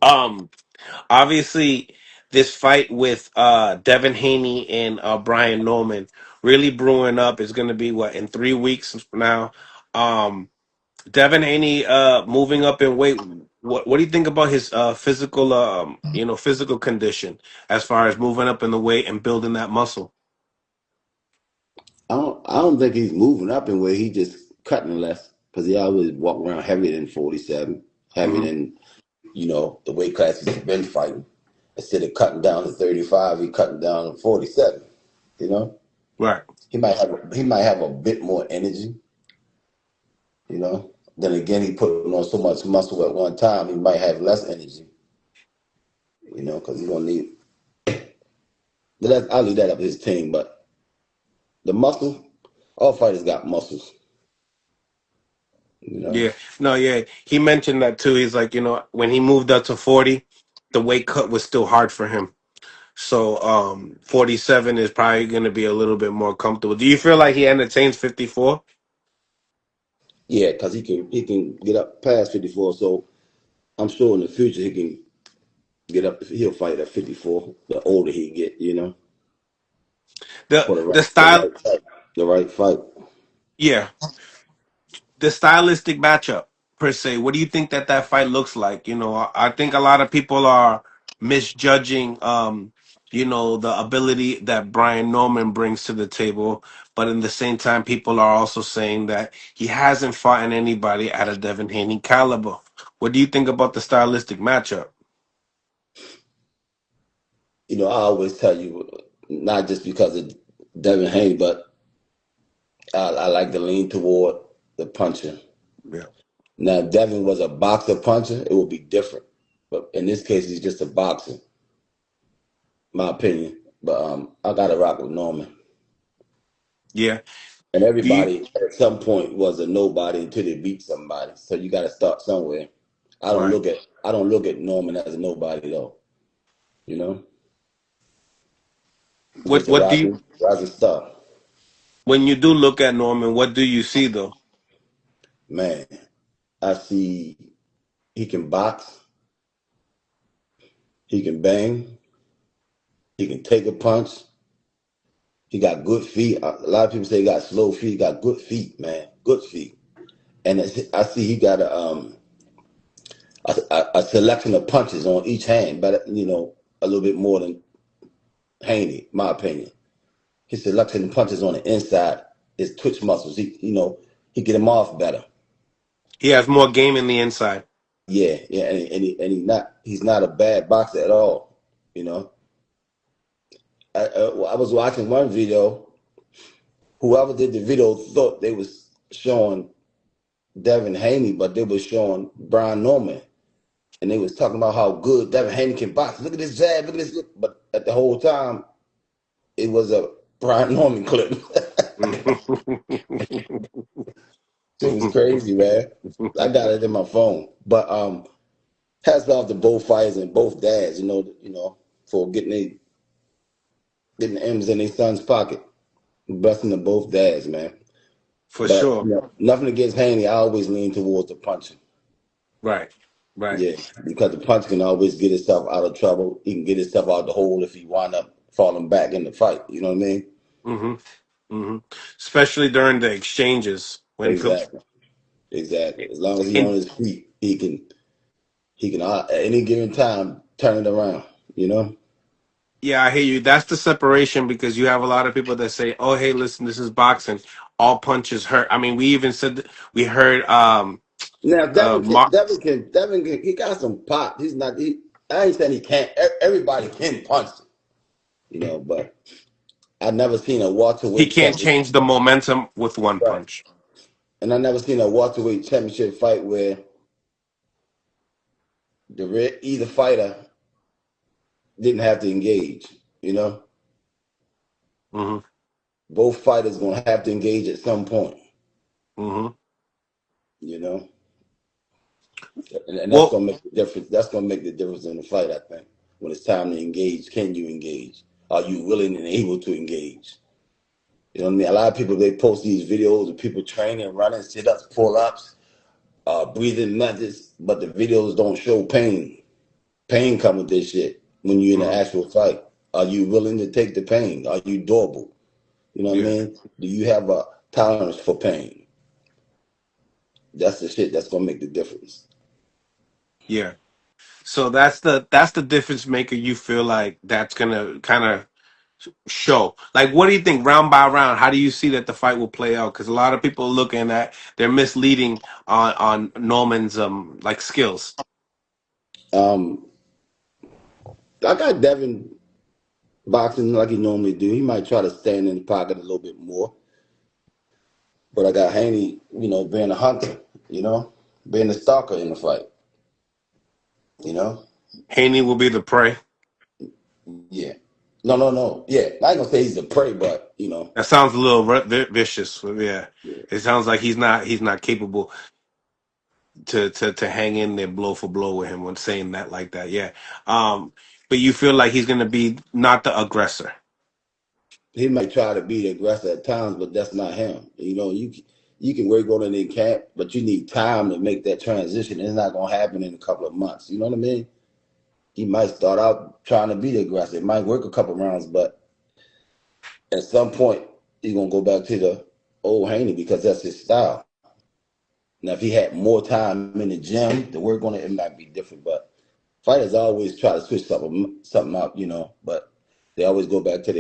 Um, Obviously, this fight with Devin Haney and Brian Norman really brewing up is going to be what in 3 weeks from now. Um, Devin Haney moving up in weight. What do you think about his physical physical condition as far as moving up in the weight and building that muscle? I don't think he's moving up in weight. He just cutting less because he always walk around heavier than 47, heavier Hmm. than the weight class he's been fighting. Instead of cutting down to 35, he cutting down to 47. You know, Right. he might have a bit more energy. Then again, he put on so much muscle at one time, he might have less energy. Because he's gonna need. I'll leave that up to his team, but the muscle, all fighters got muscles. You know. Yeah. No. Yeah. He mentioned that too. He's like, when he moved up to 40, the weight cut was still hard for him. So 47 is probably going to be a little bit more comfortable. Do you feel like he entertains 54? Yeah, because he can get up past 54. So I'm sure in the future he can get up. He'll fight at 54. The older he get, The for the the right the style, right fight. The right fight. yeah, the stylistic matchup per se. What do you think that fight looks like? I think a lot of people are misjudging the ability that Brian Norman brings to the table, but in the same time people are also saying that he hasn't fought in anybody at a Devin Haney caliber. What do you think about the stylistic matchup? I always tell you, not just because of Devin Haney, but I like to lean toward the puncher. Yeah. Now, if Devin was a boxer puncher, it would be different. But in this case, he's just a boxer, my opinion. But I got to rock with Norman. Yeah. And Do you everybody at some point was a nobody until they beat somebody. So you got to start somewhere. I don't right. look at I don't look at Norman as a nobody though. You know, he's What just a what do you rising star. when you do look at Norman, what do you see though? Man, I see he can box, he can bang, he can take a punch. He got good feet. A lot of people say he got slow feet. He got good feet, man. Good feet. And I see he got a selection of punches on each hand, but a little bit more than Haney, my opinion. His selection of punches on the inside, his twitch muscles, he get him off better. He has more game in the inside. Yeah, yeah, and he's not a bad boxer at all. You know, I was watching one video. Whoever did the video thought they was showing Devin Haney, but they was showing Brian Norman, and they was talking about how good Devin Haney can box. Look at this jab, look at this. But at the whole time, it was a Brian Norman clip. It was crazy, man. I got it in my phone. But hats off to both fighters and both dads, for getting the M's in their son's pocket. Blessing to both dads, man. For But sure. nothing against Haney. I always lean towards the punching. Right. Right. Yeah, because the punch can always get himself out of trouble. He can get himself out of the hole if he wind up falling back in the fight. You know what I mean? Hmm. Hmm. Especially during the exchanges when Exactly. Exactly. As long as he and on his feet, he can at any given time turn it around. You know? yeah, I hear you. That's the separation because you have a lot of people that say, "Oh, hey, listen, this is boxing. All punches hurt." I mean, we even said we heard Now Mark. Devin can, he got some pop. He's not. I ain't saying he can't. Everybody can punch, but I never seen a He welterweight can't championship. change the momentum with one Right. punch. And I never seen a welterweight championship fight where either fighter didn't have to engage. You know, Hmm. both fighters gonna have to engage at some point. Hmm. You know, and that's Well, gonna make the difference. That's gonna make the difference in the fight. I think when it's time to engage, can you engage? Are you willing and able to engage? You know what I mean? A lot of people they post these videos of people training, running, sit ups, pull ups, breathing methods, but the videos don't show pain. Pain come with this shit when you're in an Mm, actual fight. Are you willing to take the pain? Are you durable? You know what I yeah, mean? Do you have a tolerance for pain? That's the shit that's gonna make the difference. yeah. So that's the difference maker. You feel like that's gonna kind of show. Like, what do you think round by round? How do you see that the fight will play out? Because a lot of people are looking at they're misleading on Norman's like skills. Um, I got Devin boxing like he normally do. He might try to stand in the pocket a little bit more, but I got Haney, being a hunter, being a stalker in the fight. You know, Haney will be the prey. yeah. No, no, no. Yeah, I ain't gonna say he's a prey, but That sounds a little vicious. Yeah, yeah. it sounds like he's not capable to hang in there blow for blow with him when saying that like that. Yeah. Um, but you feel like he's gonna be not the aggressor. He might try to be the aggressor at times, but that's not him. You can work on it in camp, but you need time to make that transition. It's not gonna happen in a couple of months. You know what I mean? He might start out trying to be the aggressor. It might work a couple rounds, but at some point he's gonna go back to the old Haney because that's his style. Now, if he had more time in the gym to work on it, it might be different. But fighters always try to switch something out, but they always go back to